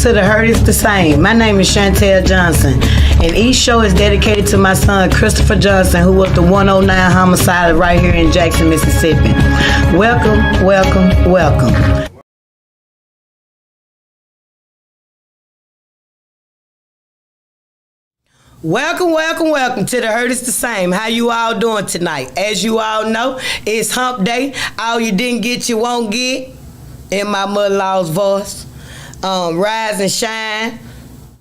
to The Hurt is the Same. My name is Shantell Johnson, and each show is dedicated to my son, Christopher Johnson, who was the 109 homicide right here in Jackson, Mississippi. Welcome, welcome, welcome. Welcome, welcome, welcome to The Hurt is the Same. How you all doing tonight? As you all know, it's hump day. All you didn't get, you won't get. In my mother-in-law's voice. Rise and shine.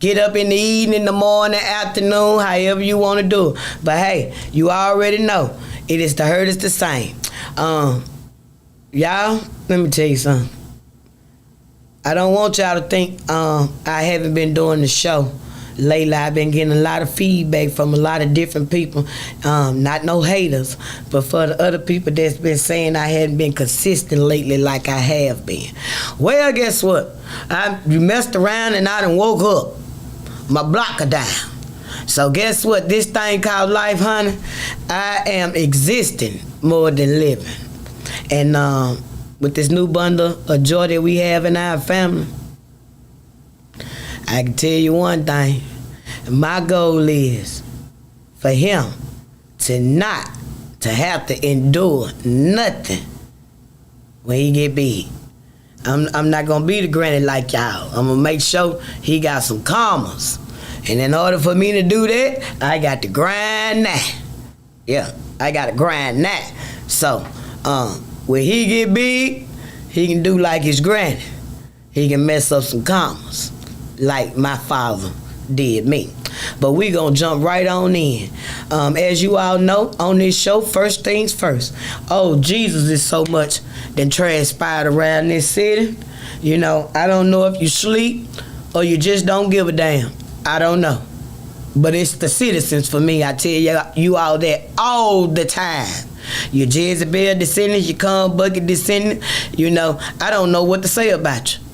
Get up in the evening, in the morning, afternoon, however you want to do it. But hey, you already know, it is The Hurt is the Same. Y'all, let me tell you something. I don't want y'all to think I haven't been doing the show. Lately, I've been getting a lot of feedback from a lot of different people, not no haters, but for the other people that's been saying I hadn't been consistent lately like I have been. Well, guess what? You messed around and I done woke up. My blocker down. So guess what? This thing called life, honey, I am existing more than living. And with this new bundle of joy that we have in our family, I can tell you one thing. My goal is for him to not to have to endure nothing when he get big. I'm not gonna be the granny like y'all. I'm gonna make sure he got some commas. And in order for me to do that, I got to grind that. Yeah, I gotta grind that. So when he get big, he can do like his granny. He can mess up some commas like my father did me. But we gonna jump right on in. As you all know, on this show, first things first. Oh, Jesus is so much that transpired around this city. You know, I don't know if you sleep or you just don't give a damn. I don't know. But it's the citizens for me. I tell you all that all the time. You Jezebel descendants, you Cum Bucket descendant, you know, I don't know what to say about you.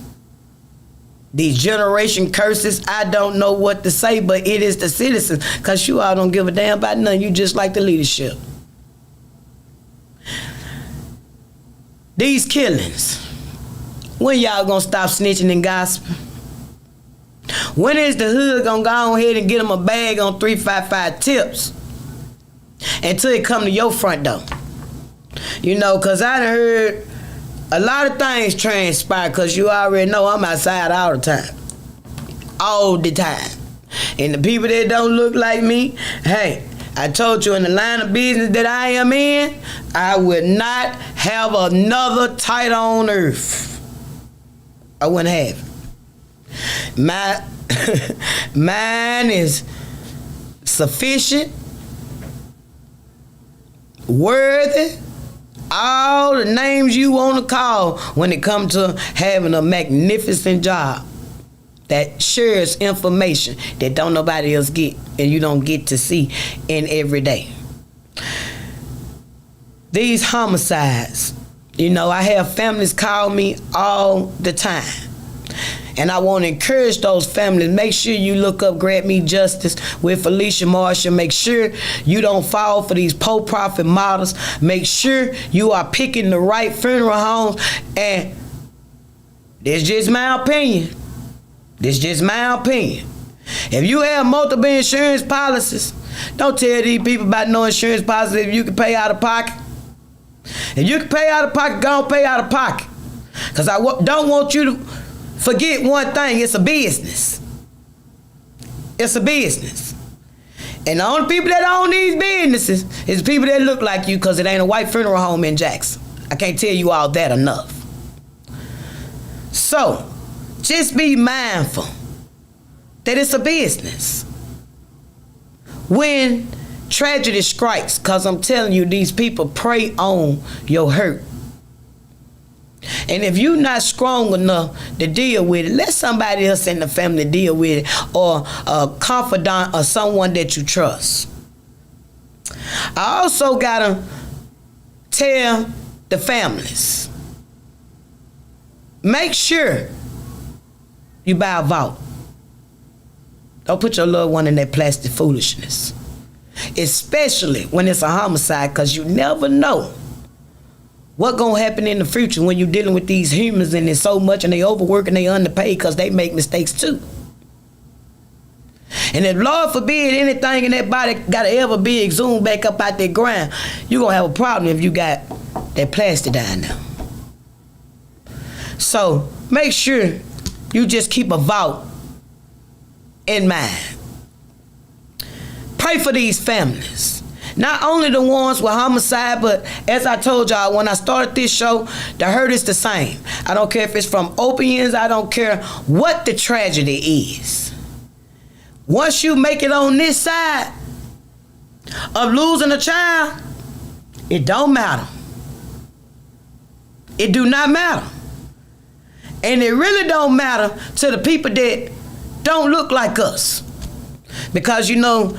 These generation curses, I don't know what to say, but it is the citizens, because you all don't give a damn about nothing. You just like the leadership. These killings, when y'all gonna stop snitching and gossiping? When is the hood gonna go ahead and get them a bag on 355 tips until it come to your front door? You know, because I done heard a lot of things transpire, because you already know I'm outside all the time. All the time. And the people that don't look like me, hey, I told you in the line of business that I am in, I would not have another title on earth. I wouldn't have it. Mine is sufficient, worthy, all the names you want to call when it comes to having a magnificent job that shares information that don't nobody else get and you don't get to see in every day. These homicides, you know, I have families call me all the time. And I want to encourage those families, make sure you look up Grant Me Justice with Felicia Marshall. Make sure you don't fall for these profit models. Make sure you are picking the right funeral homes. And this is just my opinion. This is just my opinion. If you have multiple insurance policies, don't tell these people about no insurance policy if you can pay out of pocket. If you can pay out of pocket, go and pay out of pocket. Because I don't want you to forget one thing, it's a business. It's a business. And the only people that own these businesses is people that look like you, because it ain't a white funeral home in Jackson. I can't tell you all that enough. So, just be mindful that it's a business. When tragedy strikes, because I'm telling you, these people prey on your hurt. And if you're not strong enough to deal with it, let somebody else in the family deal with it, or a confidant or someone that you trust. I also gotta tell the families, make sure you buy a vault. Don't put your loved one in that plastic foolishness, especially when it's a homicide, because you never know What gonna happen in the future when you're dealing with these humans and there's so much and they overwork and they underpaid because they make mistakes too? And if Lord forbid anything in that body gotta ever be exhumed back up out that ground, you're gonna have a problem if you got that plastic down there. So make sure you just keep a vow in mind. Pray for these families. Not only the ones with homicide, but as I told y'all when I started this show, the hurt is the same. I don't care if it's from opiates, I don't care what the tragedy is. Once you make it on this side of losing a child, it don't matter. It do not matter. And it really don't matter to the people that don't look like us. Because you know,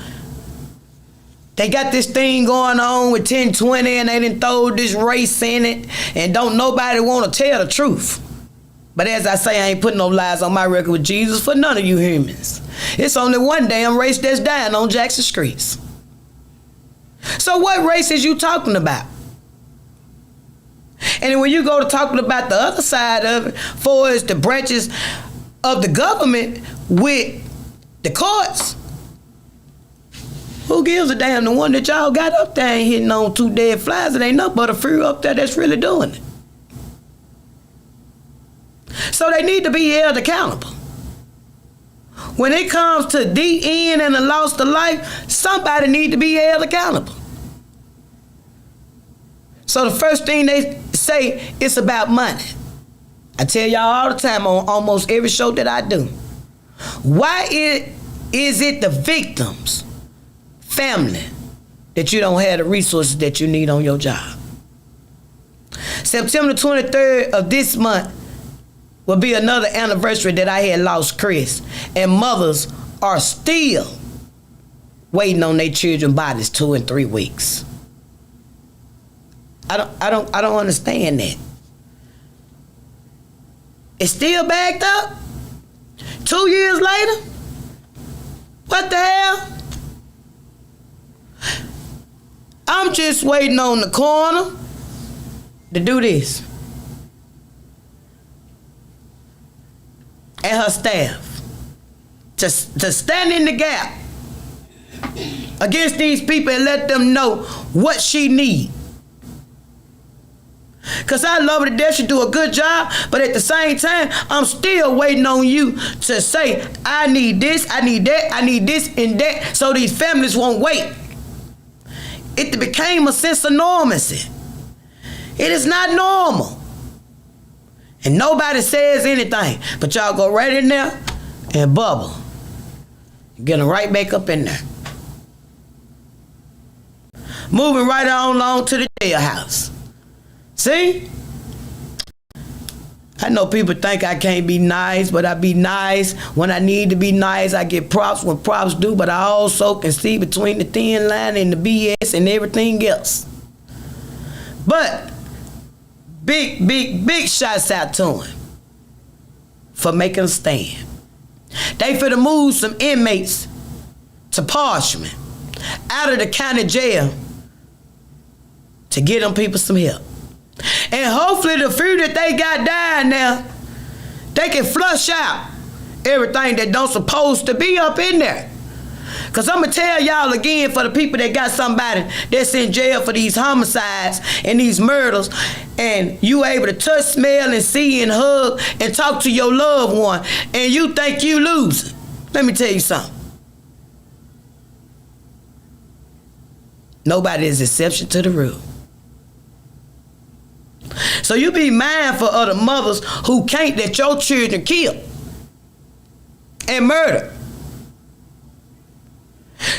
they got this thing going on with 1020 and they done throw this race in it and don't nobody want to tell the truth. But as I say, I ain't putting no lies on my record with Jesus for none of you humans. It's only one damn race that's dying on Jackson streets. So what race is you talking about? And when you go to talking about the other side of it, for as the branches of the government with the courts, who gives a damn? The one that y'all got up there ain't hitting on 2 dead flies. It ain't nothing but a few up there that's really doing it. So they need to be held accountable. When it comes to the end and the loss of life, somebody need to be held accountable. So the first thing they say, it's about money. I tell y'all all the time on almost every show that I do. Why is it the victims' family that you don't have the resources that you need on your job? September 23rd of this month will be another anniversary that I had lost Chris, and mothers are still waiting on their children's bodies 2 and 3 weeks. I don't understand that. It's still backed up 2 years later. What the hell? I'm just waiting on the coroner to do this. And her staff to stand in the gap against these people and let them know what she needs. Because I love her to death, she do a good job, but at the same time, I'm still waiting on you to say, I need this, I need that, I need this and that, so these families won't wait. It became a sense of normalcy. It is not normal. And nobody says anything, but y'all go right in there and bubble. Get them right back up in there. Moving right on along to the jailhouse. See? I know people think I can't be nice, but I be nice. When I need to be nice, I get props when props due, but I also can see between the thin line and the BS and everything else. But big shouts out to him for making a stand. They finna move some inmates to Parchment out of the county jail to get them people some help. And hopefully the few that they got down there, they can flush out everything that don't supposed to be up in there. Because I'm going to tell y'all again, for the people that got somebody that's in jail for these homicides and these murders, and you able to touch, smell, and see and hug and talk to your loved one, and you think you losing. Let me tell you something. Nobody is exception to the rule. So you be mindful of the mothers who can't let your children kill and murder.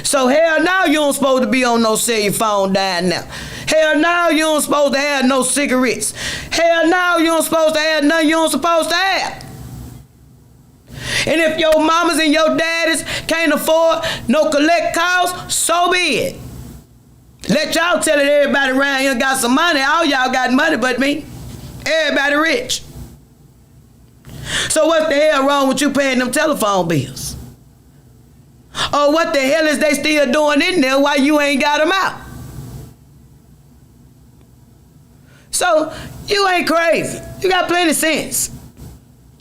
So hell no, you don't supposed to be on no cellular phone down now. Hell no, you don't supposed to have no cigarettes. Hell no, you don't supposed to have nothing you don't supposed to have. And if your mamas and your daddies can't afford no collect calls, so be it. Let y'all tell it, everybody around here got some money. All y'all got money but me. Everybody rich. So what the hell wrong with you paying them telephone bills? Or what the hell is they still doing in there while you ain't got them out? So you ain't crazy. You got plenty of sense.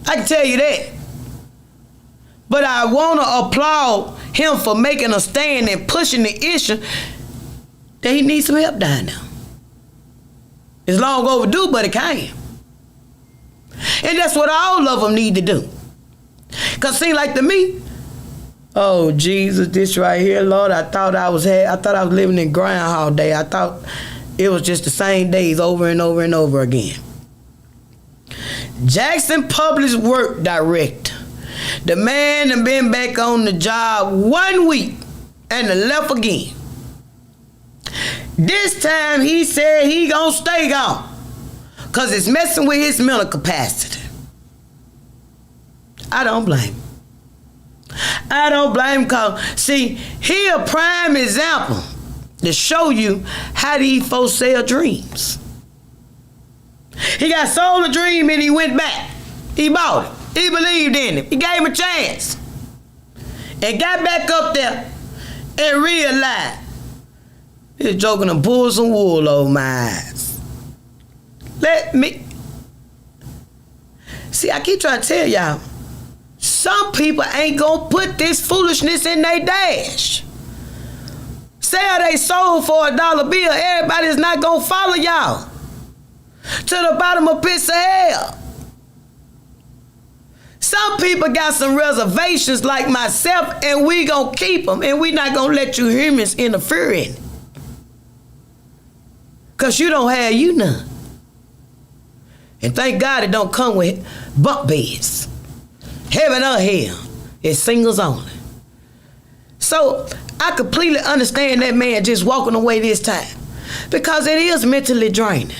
I can tell you that. But I want to applaud him for making a stand and pushing the issue that he needs some help down there. It's long overdue, but it can. And that's what all of them need to do. Because seem like to me, oh, Jesus, this right here, Lord, I thought I was living in Groundhog Day. I thought it was just the same days over and over and over again. Jackson Public Works Director. The man done been back on the job 1 week and done left again. This time he said he gonna stay gone because it's messing with his mental capacity. I don't blame him. I don't blame him because, see, he a prime example to show you how these folks sell dreams. He got sold a dream and he went back. He bought it. He believed in it. He gave him a chance. And got back up there and realized he's joking to pull some wool over my eyes. Let me. See, I keep trying to tell y'all, some people ain't gonna put this foolishness in their dash. Sell they soul for $1 bill, everybody's not gonna follow y'all to the bottom of pits of hell. Some people got some reservations like myself, and we gonna keep them, and we not gonna let you humans interfere in it. Because you don't have you none. And thank God it don't come with bunk beds. Heaven or hell, it's singles only. So I completely understand that man just walking away this time, because it is mentally draining.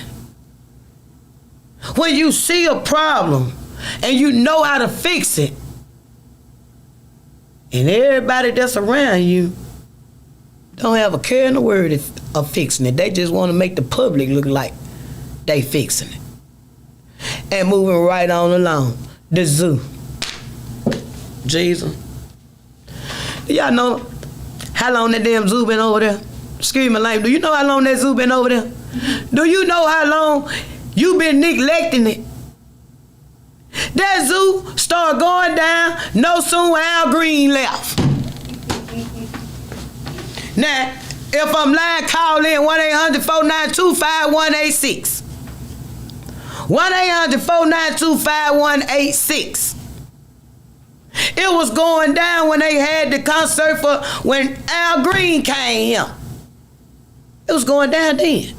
When you see a problem and you know how to fix it, and everybody that's around you don't have a care in the world of fixing it. They just want to make the public look like they fixing it. And moving right on along. The zoo. Jesus. Do y'all know how long that damn zoo been over there? Excuse me, lame. Do you know how long that zoo been over there? Do you know how long you been neglecting it? That zoo started going down no sooner Al Green left. Now, if I'm lying, call in 1-800-492-5186. 1-800-492-5186. It was going down when they had the concert for when Al Green came here. It was going down then.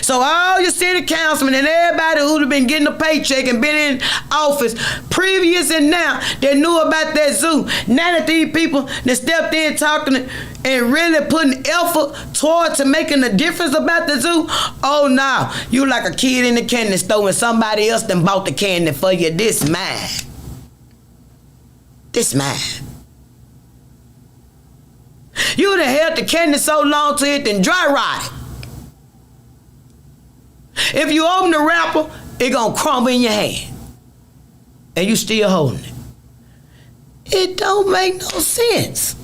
So all your city councilmen and everybody who'd have been getting a paycheck and been in office previous and now, they knew about that zoo. Now that these people that stepped in talking and really putting effort towards to making a difference about the zoo, oh no, you like a kid in the candy store and somebody else done bought the candy for you. This mine. This mine. You done held the candy so long till it done dry rot. If you open the wrapper, it gonna crumble in your hand. And you still holding it. It don't make no sense.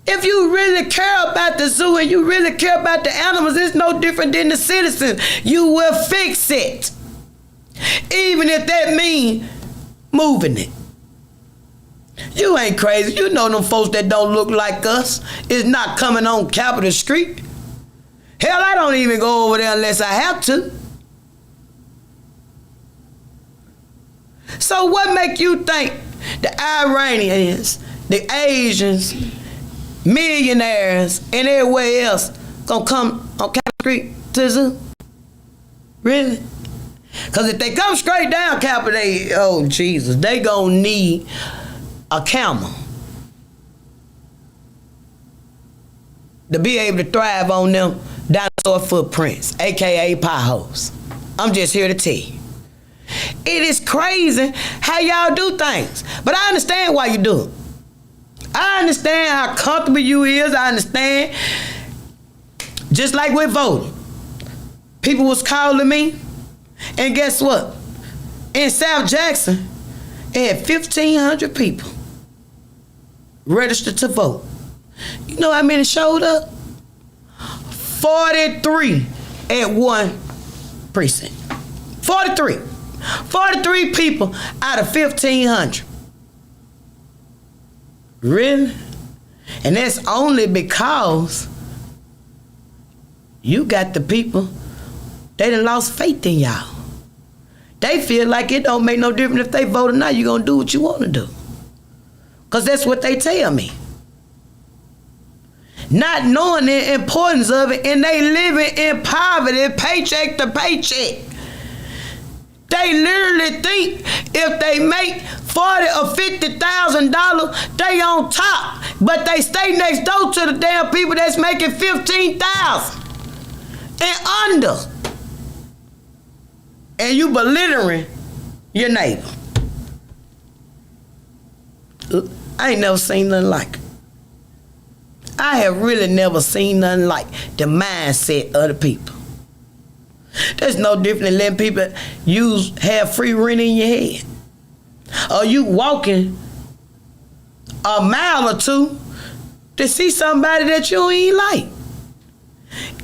If you really care about the zoo and you really care about the animals, it's no different than the citizens. You will fix it. Even if that means moving it. You ain't crazy. You know them folks that don't look like us is not coming on Capitol Street. Hell, I don't even go over there unless I have to. So what make you think the Iranians, the Asians, millionaires, and everywhere else gonna come on Capitol Street to the zoo? Really? Because if they come straight down Capitol, oh Jesus, they gonna need a camel to be able to thrive on them dinosaur footprints, aka potholes. I'm just here to tell you. It is crazy how y'all do things, but I understand why you do it. I understand how comfortable you is. I understand. Just like with voting, people was calling me, and guess what? In South Jackson, they had 1,500 people registered to vote. You know how many showed up? 43 at one precinct. 43. 43 people out of 1,500. Really? And that's only because you got the people, they done lost faith in y'all. They feel like it don't make no difference if they vote or not. You're going to do what you want to do. Because that's what they tell me. Not knowing the importance of it, and they living in poverty, paycheck to paycheck. They literally think if they make $40,000 or $50,000, they on top. But they stay next door to the damn people that's making $15,000 and under. And you belittling your neighbor. I ain't never seen nothing like it. I have really never seen nothing like the mindset of the people. There's no different than letting people have free rent in your head. Or you walking a mile or two to see somebody that you ain't like.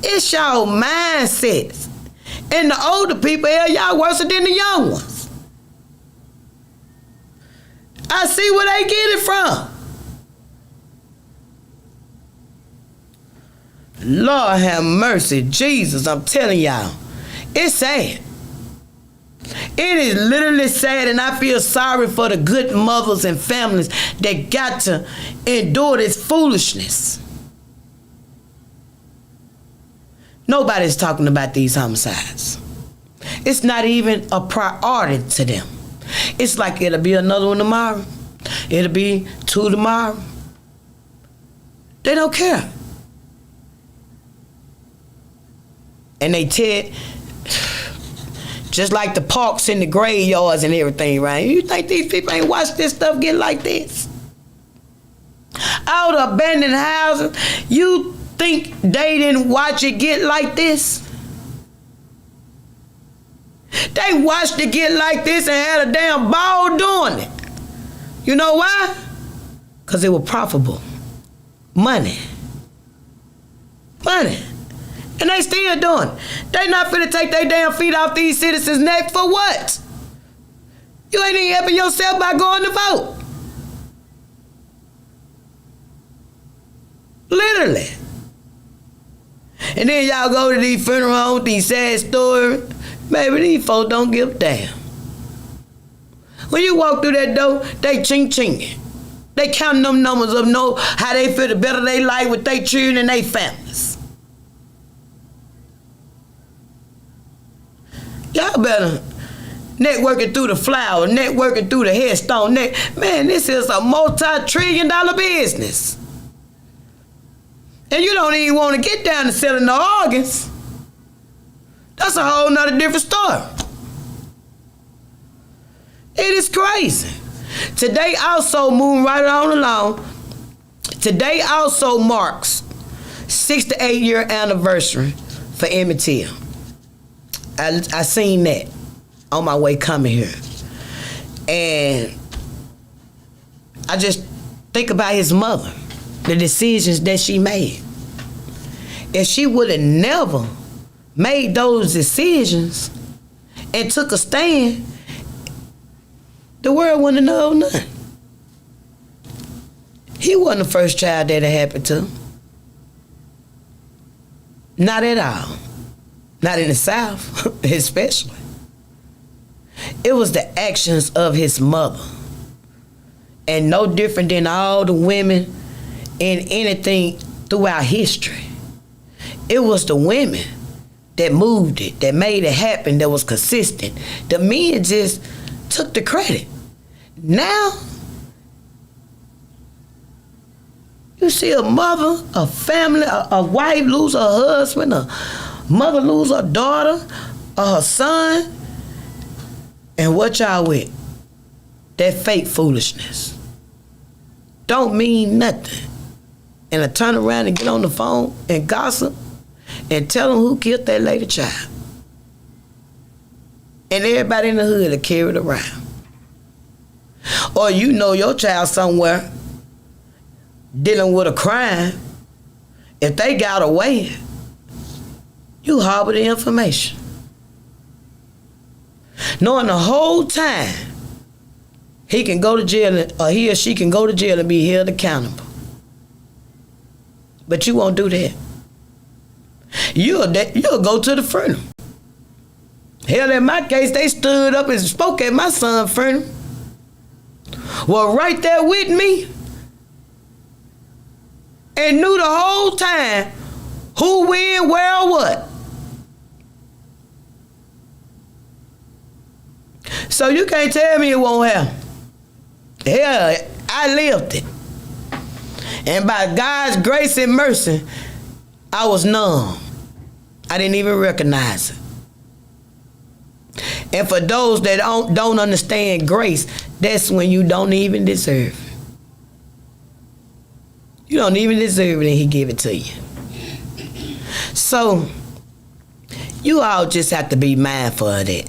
It's y'all mindsets. And the older people, hell, y'all worse than the young ones. I see where they get it from. Lord have mercy, Jesus, I'm telling y'all. It's sad. It is literally sad, and I feel sorry for the good mothers and families that got to endure this foolishness. Nobody's talking about these homicides. It's not even a priority to them. It's like it'll be another one tomorrow. It'll be 2 tomorrow. They don't care. And they tell, just like the parks and the graveyards and everything, right? You think these people ain't watched this stuff get like this? All the abandoned houses, you think they didn't watch it get like this? They watched it get like this and had a damn ball doing it. You know why? Because it was profitable. Money. And they still doing it. They not finna take their damn feet off these citizens' neck for what? You ain't even helping yourself by going to vote. Literally. And then y'all go to these funeral homes, these sad stories. Baby, these folks don't give a damn. When you walk through that door, they ching-chinging. They counting them numbers up, know how they feel the better they life with their children and their families. Y'all better networking through the flower, networking through the headstone. Man, this is a multi-trillion-dollar business. And you don't even want to get down to selling the organs. That's a whole nother different story. It is crazy. Today also, moving right on along, today also marks 68-year anniversary for Emmett Till. I seen that on my way coming here. And I just think about his mother, the decisions that she made. If she would have never made those decisions and took a stand, the world wouldn't know nothing. He wasn't the first child that it happened to. Not at all. Not in the South, especially. It was the actions of his mother. And no different than all the women in anything throughout history. It was the women that moved it, that made it happen, that was consistent. The men just took the credit. Now, you see a mother, a family, a wife lose her husband, a mother lose her daughter or her son, and what y'all with? That fake foolishness. Don't mean nothing. And I turn around and get on the phone and gossip and tell them who killed that lady child. And everybody in the hood will carry it around. Or you know your child somewhere dealing with a crime. If they got away, You harbor the information. Knowing the whole time he can go to jail, or he or she can go to jail and be held accountable. But you won't do that. You'll go to the funeral. Hell, in my case, they stood up and spoke at my son's funeral. Well, right there with me, and knew the whole time who, when, where, or what. So you can't tell me it won't happen. Hell, I lived it. And by God's grace and mercy, I was numb. I didn't even recognize it. And for those that don't understand grace, that's when you don't even deserve it. You don't even deserve it and he give it to you. So, you all just have to be mindful of that.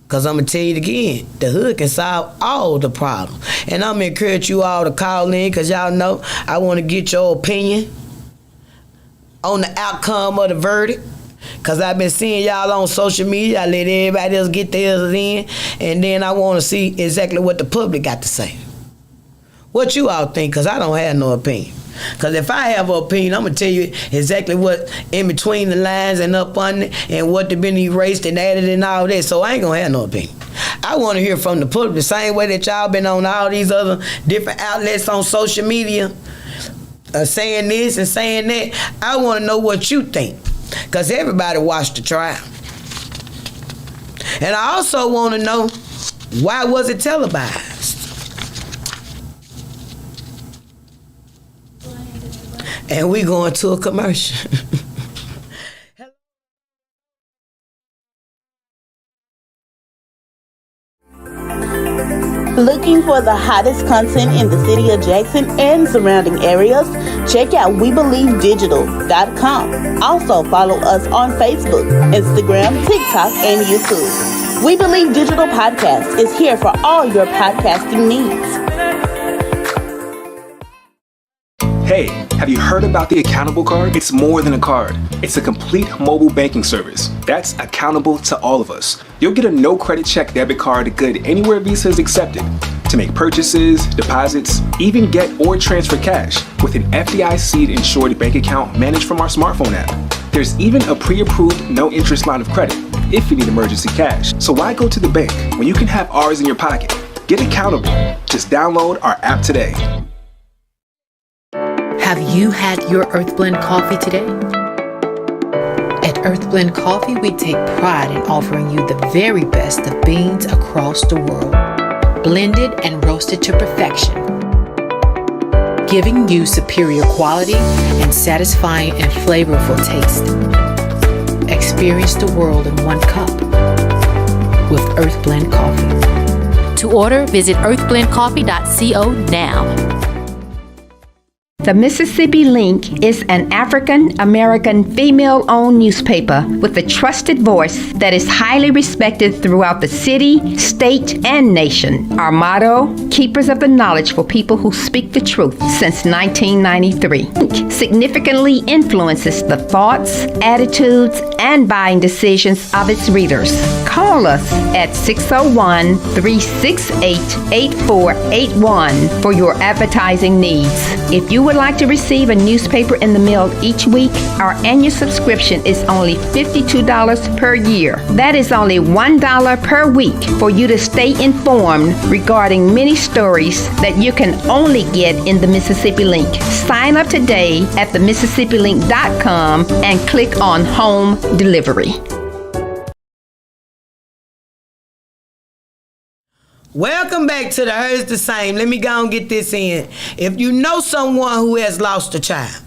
Because I'm going to tell you again, the hood can solve all the problems. And I'm going to encourage you all to call in because y'all know I want to get your opinion on the outcome of the verdict. Because I've been seeing y'all on social media. I let everybody else get theirs in. And then I want to see exactly what the public got to say. What you all think? Because I don't have no opinion. Because if I have an opinion, I'm going to tell you exactly what in between the lines and up under and what they've been erased and added and all that. So I ain't going to have no opinion. I want to hear from the public the same way that y'all been on all these other different outlets on social media saying this and saying that. I want to know what you think. Because everybody watched the trial. And I also want to know, why was it televised? And we going to a commercial. Looking for the hottest content in the city of Jackson and surrounding areas? Check out WeBelieveDigital.com. Also follow us on Facebook, Instagram, TikTok, and YouTube. We Believe Digital Podcast is here for all your podcasting needs. Hey, have you heard about the Accountable Card? It's more than a card. It's a complete mobile banking service that's accountable to all of us. You'll get a no credit check debit card good anywhere Visa is accepted to make purchases, deposits, even get or transfer cash with an FDIC insured bank account managed from our smartphone app. There's even a pre-approved no interest line of credit if you need emergency cash. So why go to the bank when you can have ours in your pocket? Get accountable. Just download our app today. Have you had your Earth Blend coffee today? At Earth Blend Coffee, we take pride in offering you the very best of beans across the world, blended and roasted to perfection, giving you superior quality and satisfying and flavorful taste. Experience the world in one cup with Earth Blend Coffee. To order, visit earthblendcoffee.co now. The Mississippi Link is an African-American female-owned newspaper with a trusted voice that is highly respected throughout the city, state, and nation. Our motto, keepers of the knowledge for people who speak the truth, since 1993. Link significantly influences the thoughts, attitudes, and buying decisions of its readers. Call us at 601-368-8481 for your advertising needs. If you would like to receive a newspaper in the mail each week, our annual subscription is only $52 per year. That is only $1 per week for you to stay informed regarding many stories that you can only get in the Mississippi Link. Sign up today at themississippilink.com and click on Home Delivery. Welcome back to the Hers the Same. Let me go and get this in. If you know someone who has lost a child,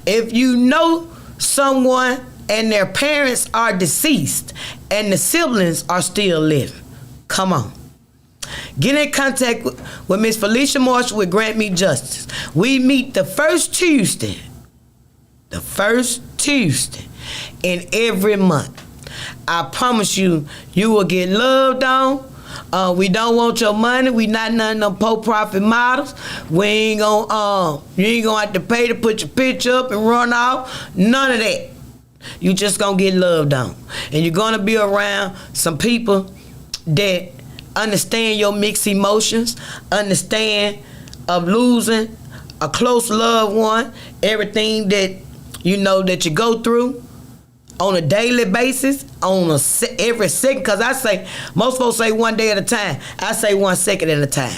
if you know someone and their parents are deceased and the siblings are still living, come on. Get in contact with Miss Felicia Marshall with Grant Me Justice. We meet the first Tuesday in every month. I promise you, you will get loved on. We don't want your money. We not none of them poor profit models. We ain't gonna you ain't gonna have to pay to put your picture up and run off. None of that. You just gonna get loved on. And you're gonna be around some people that understand your mixed emotions, understand of losing a close loved one, everything that you know that you go through on a daily basis, every second. Because I say, most folks say one day at a time. I say 1 second at a time.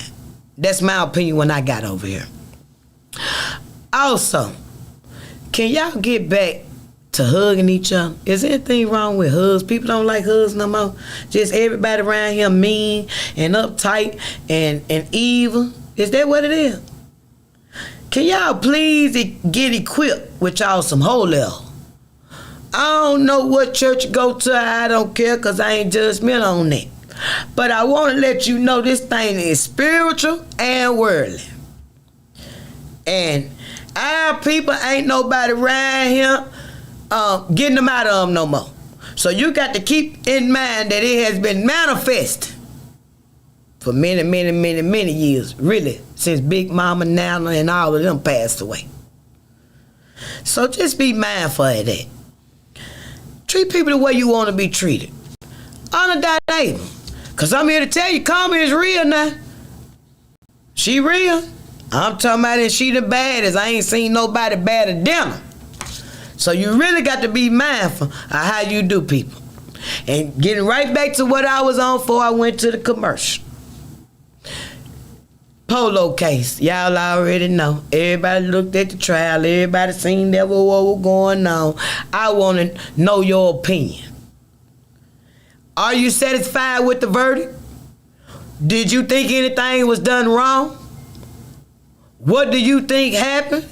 That's my opinion when I got over here. Also, can y'all get back to hugging each other? Is anything wrong with hugs? People don't like hugs no more. Just everybody around here mean and uptight and evil. Is that what it is? Can y'all please get equipped with y'all some holy oil? I don't know what church you go to. I don't care because I ain't judgmental on that. But I want to let you know this thing is spiritual and worldly. And our people ain't nobody around here getting them out of them no more. So you got to keep in mind that it has been manifest for many, many, many, many years. Really, since Big Mama, Nana, and all of them passed away. So just be mindful of that. Treat people the way you want to be treated. Honor thy neighbor. Because I'm here to tell you, karma is real now. She real. I'm talking about it, she the baddest. I ain't seen nobody badder than her. So you really got to be mindful of how you do people. And getting right back to what I was on before I went to the commercial. Polo case, y'all already know. Everybody looked at the trial. Everybody seen that what was going on. I want to know your opinion. Are you satisfied with the verdict? Did you think anything was done wrong? What do you think happened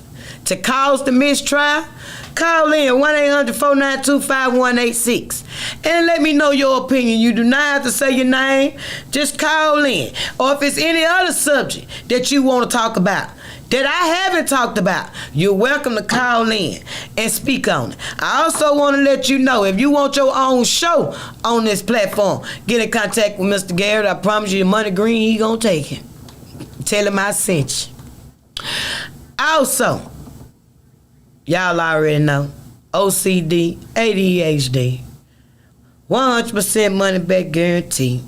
to cause the mistrial? Call in 1-800-492-5186 and let me know your opinion. You do not have to say your name. Just call in. Or if it's any other subject that you want to talk about that I haven't talked about, you're welcome to call in and speak on it. I also want to let you know, if you want your own show on this platform, get in contact with Mr. Garrett. I promise you, the money green, he gonna take it. Tell him I sent you. Also, y'all already know, OCD, ADHD, 100% money back guarantee,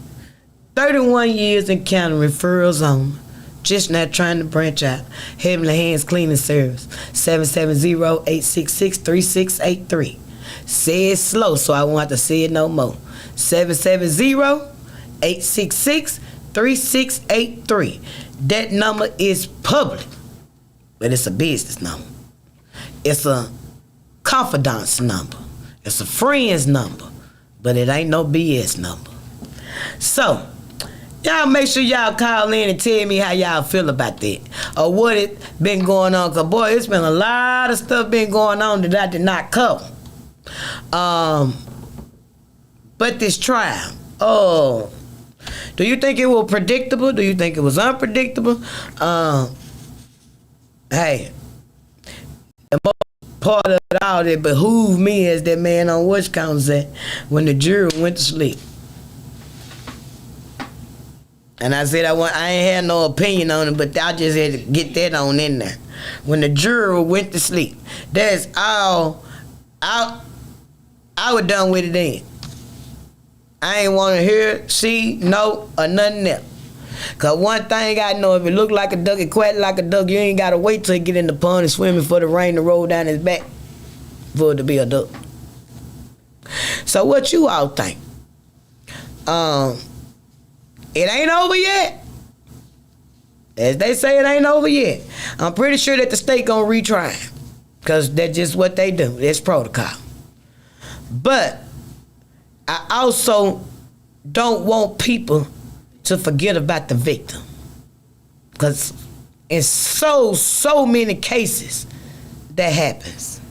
31 years in counting, referrals on, just not trying to branch out. Heavenly Hands Cleaning Service, 770-866-3683. Say it slow so I won't have to say it no more. 770-866-3683. That number is public, but it's a business number. It's a confidence number. It's a friend's number, but it ain't no BS number. So, y'all make sure y'all call in and tell me how y'all feel about that, or what it been going on. Cause boy, it's been a lot of stuff been going on that I did not cover. But this trial, do you think it was predictable? Do you think it was unpredictable? Hey, the most part of it all that behooved me as that man on Watch Count said when the jury went to sleep. And I said I ain't had no opinion on it, but I just had to get that on in there. When the jury went to sleep, that's all. I was done with it then. I ain't want to hear, see, know, or nothing else. Because one thing I know, if it look like a duck, it quack like a duck, you ain't got to wait till it get in the pond and swimming for the rain to roll down his back for it to be a duck. So what you all think? It ain't over yet. As they say, it ain't over yet. I'm pretty sure that the state gonna retry it, because that's just what they do. It's protocol. But I also don't want people to forget about the victim, because in so many cases that happens.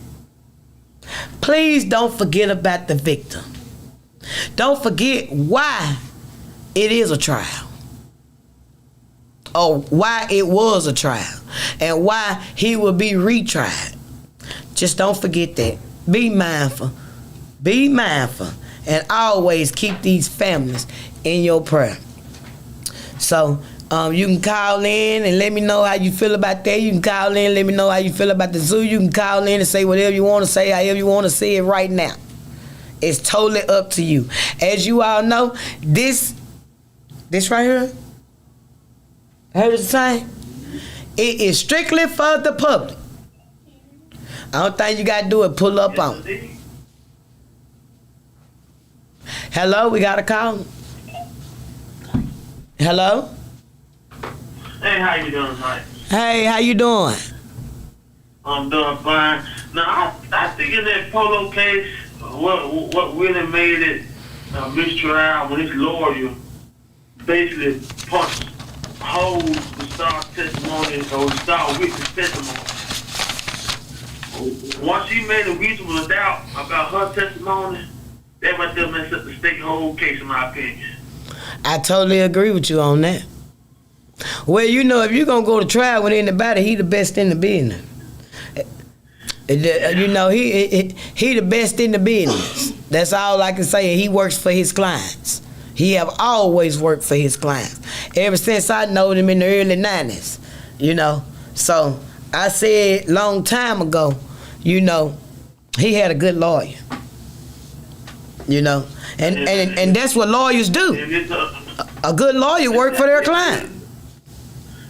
Please don't forget about the victim. Don't forget why it is a trial, or why it was a trial, and why he will be retried. Just don't forget that. Be mindful. Be mindful. And always keep these families in your prayer. So You can call in and let me know how you feel about that. You can call in and let me know how you feel about the zoo. You can call in and say whatever you want to say, however you want to say it right now. It's totally up to you. As you all know, this right here, heard the sign? It is strictly for the public. I don't think you got to do it, pull up on it. Hello, we got a call. Hello? Hey, how you doing tonight? Hey, how you doing? I'm doing fine. Now, I think in that Polo case, what really made it a mistrial when his lawyer basically punched holes the star testimony or the star witness testimony. Once she made a reasonable doubt about her testimony, that right there messed up the state whole case, in my opinion. I totally agree with you on that. Well, you know, if you're going to go to trial with anybody, he the best in the business. You know, he the best in the business. That's all I can say. He works for his clients. He have always worked for his clients. Ever since I knowed him in the early 90s, you know. So I said long time ago, you know, he had a good lawyer. You know, and that's what lawyers do. A good lawyer work for their client.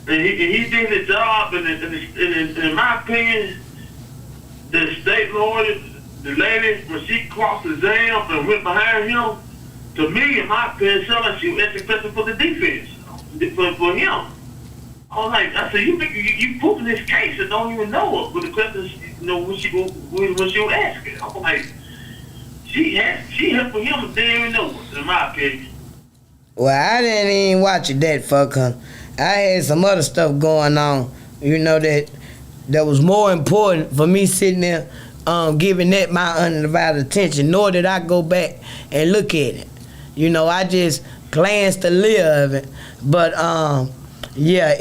And he did his job, and in my opinion, the state lawyer, the lady, when she crossed the exam and went behind him, to me, in my opinion, sounded like she was asking questions for the defense, for him. I was like, I said, you proving this case and don't even know it with the questions, you know, when she was asking. I was like, she helped for him and didn't even know it, in my opinion. Well, I didn't even watch it that fuck, huh? I had some other stuff going on, you know, that was more important for me sitting there giving that my undivided attention, nor did I go back and look at it. You know, I just glanced a little of it. But, yeah,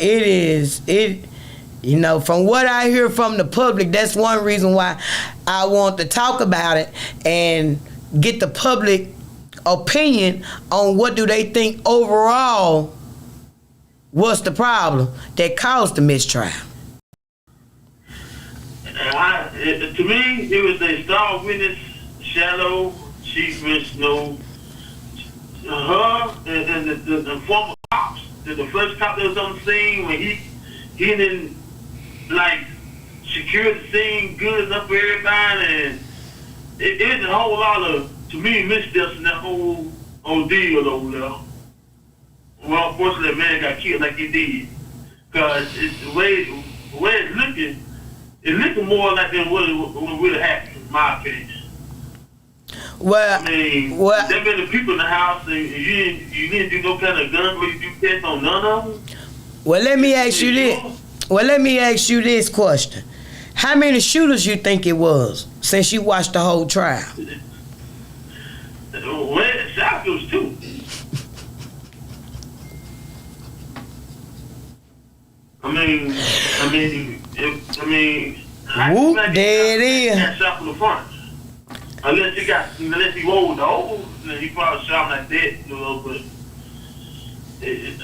you know, from what I hear from the public, that's one reason why I want to talk about it and get the public opinion on what do they think overall was the problem that caused the mistrial. To me, it was a star witness, Shadow, Chief Miss Snow, her, and the former cops. The first cop that was on the scene, when he didn't, like, secure the scene good enough for everybody, and it's a whole lot of, to me, missteps in that whole ordeal over there. Well, unfortunately, that man got killed like he did. Because the way it's looking more like than what really happened, in my opinion. Well, I mean, there been the people in the house, and you didn't do no kind of gun where you do tests on none of them. Well, let me ask you this. Well, let me ask you this question. How many shooters you think it was since you watched the whole trial? Well, it sounds like it was two. I mean, Whoop, there it is. That shot from the front. Unless he rolled the hole, then he probably shot him like that, you know. But it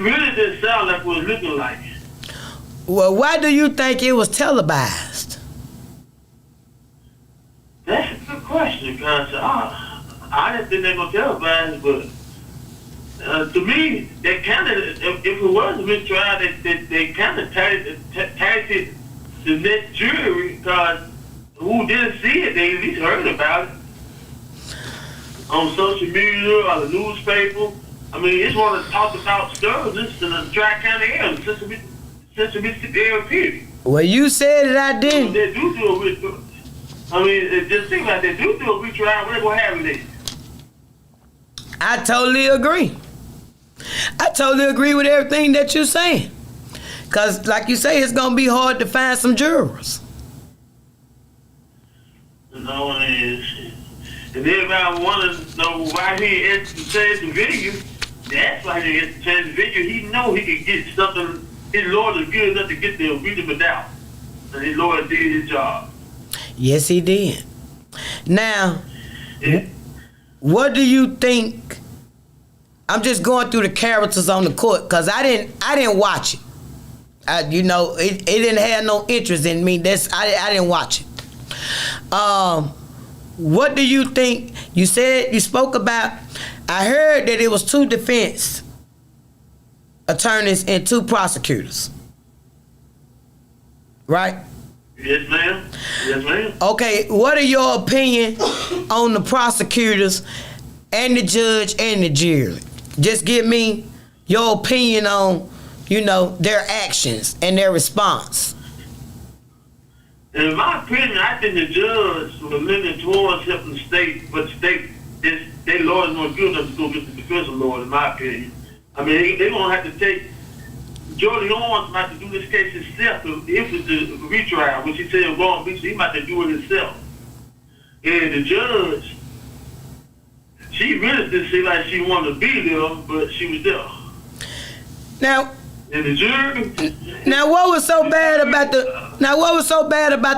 really didn't sound like what it was looking like. Well, why do you think it was televised? That's a good question, because I didn't think they were going to televise it, but. To me, they kind of, if it was a mistrial, they kind of tagged it the next jury, because who didn't see it, they at least heard about it on social media or the newspaper. I mean, it's one of the talked about stories in the Tri-County area, the Central Mississippi area, period. Well, you said it, I didn't. They do a mistrial. I mean, it just seems like they do a mistrial, what they going to have it in? I totally agree. I totally agree with everything that you're saying. Because, like you say, it's going to be hard to find some jurors. No, and everybody want to know why he entertained the video. That's why he entertained the video. He know he could get something. His lawyer is good enough to get the reasonable doubt. And his lawyer did his job. Yes, he did. Now, what do you think I'm just going through the characters on the court because I didn't watch it. It didn't have no interest in me. I didn't watch it. What do you think? You spoke about. I heard that it was 2 defense attorneys and 2 prosecutors. Right? Yes, ma'am. Yes, ma'am. Okay, what are your opinion on the prosecutors and the judge and the jury? Just give me your opinion on, their actions and their response. In my opinion, I think the judge was leaning towards helping the state, but the state, their lawyers weren't good enough to go get the defense lawyer, in my opinion. I mean, they're going to have to take, Jordan Owens might have to do this case himself if it's a retrial, which he said wrong, he might have to do it himself. And the judge, she really didn't seem like she wanted to be there, but she was there. Now, and the jury. Now, what was so bad about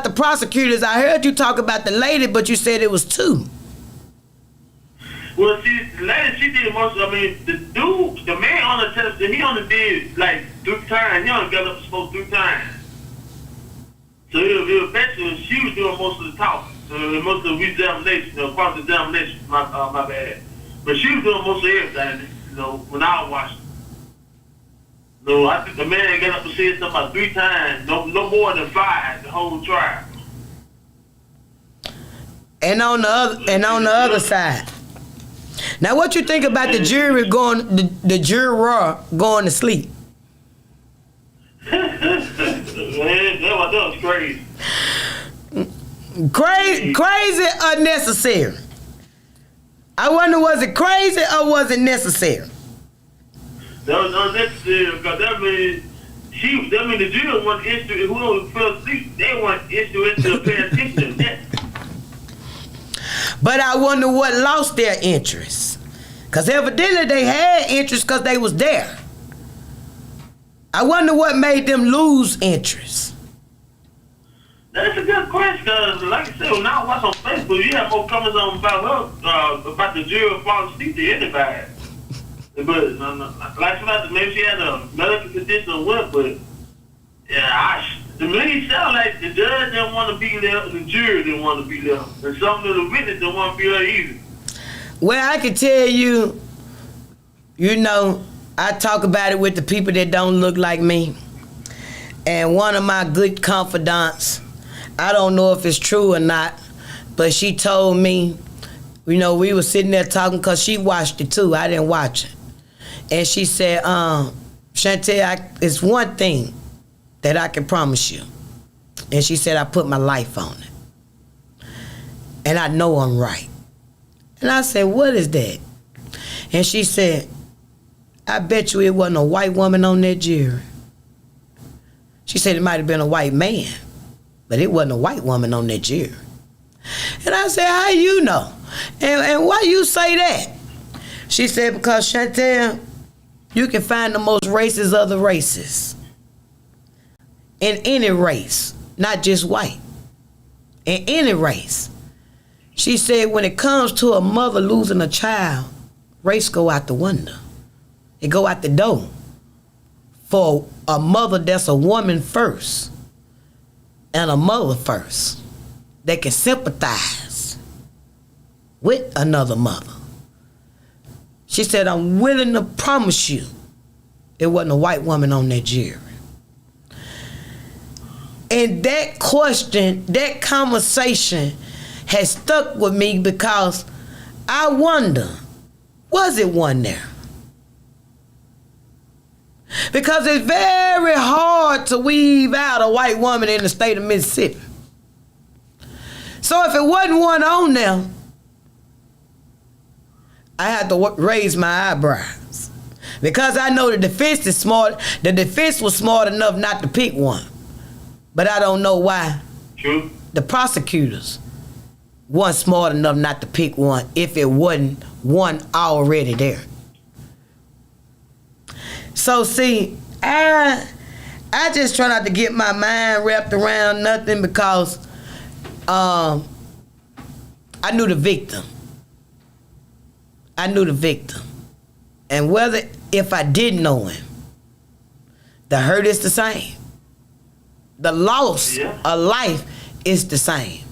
the prosecutors? I heard you talk about the lady, but you said it was 2. Well, see, the lady, she did most. I mean, the dude, the man on the test, he only did like 3 times. He only got up to smoke 3 times. So it was basically she was doing most of the talking, most of the examination, cross-examination. My bad. But she was doing most of everything. When I watched. No, I think the man got up to say something about 3 times, no more than 5 the whole trial. And on the other side. Now, what you think about the juror going to sleep? Man, that was crazy. Crazy or necessary? I wonder, was it crazy or was it necessary? That was unnecessary because that means the jury wasn't interested. Whoever fell asleep, they weren't interested in paying attention to that. But I wonder what lost their interest. Because evidently they had interest because they was there. I wonder what made them lose interest. That's a good question, because like I said, when I watch on Facebook, you have more comments on about her, about the jury falling asleep to anybody. But like somebody, maybe she had a medical condition or what, but yeah, to me, it sounded like the judge didn't want to be there, and the jury didn't want to be there, and some of the witnesses didn't want to be there either. Well, I can tell you, I talk about it with the people that don't look like me. And one of my good confidants, I don't know if it's true or not, but she told me, we were sitting there talking because she watched it too. I didn't watch it. And she said, Shantell, it's one thing that I can promise you. And she said, I put my life on it. And I know I'm right. And I said, what is that? And she said, I bet you it wasn't a white woman on that jury. She said it might have been a white man, but it wasn't a white woman on that jury. And I said, how you know? And why you say that? She said, because Shantell, you can find the most racist of the races. In any race, not just white. In any race. She said when it comes to a mother losing a child, race go out the window. It go out the door. For a mother that's a woman first and a mother first that can sympathize with another mother. She said, I'm willing to promise you it wasn't a white woman on that jury. And that question, that conversation has stuck with me because I wonder, was it one there? Because it's very hard to weave out a white woman in the state of Mississippi. So if it wasn't one on there, I had to raise my eyebrows. Because I know the defense is smart. The defense was smart enough not to pick one. But I don't know why True. the prosecutors weren't smart enough not to pick one if it wasn't one already there. So see, I just try not to get my mind wrapped around nothing because I knew the victim. And whether if I didn't know him, the hurt is the same. The loss of life is the same.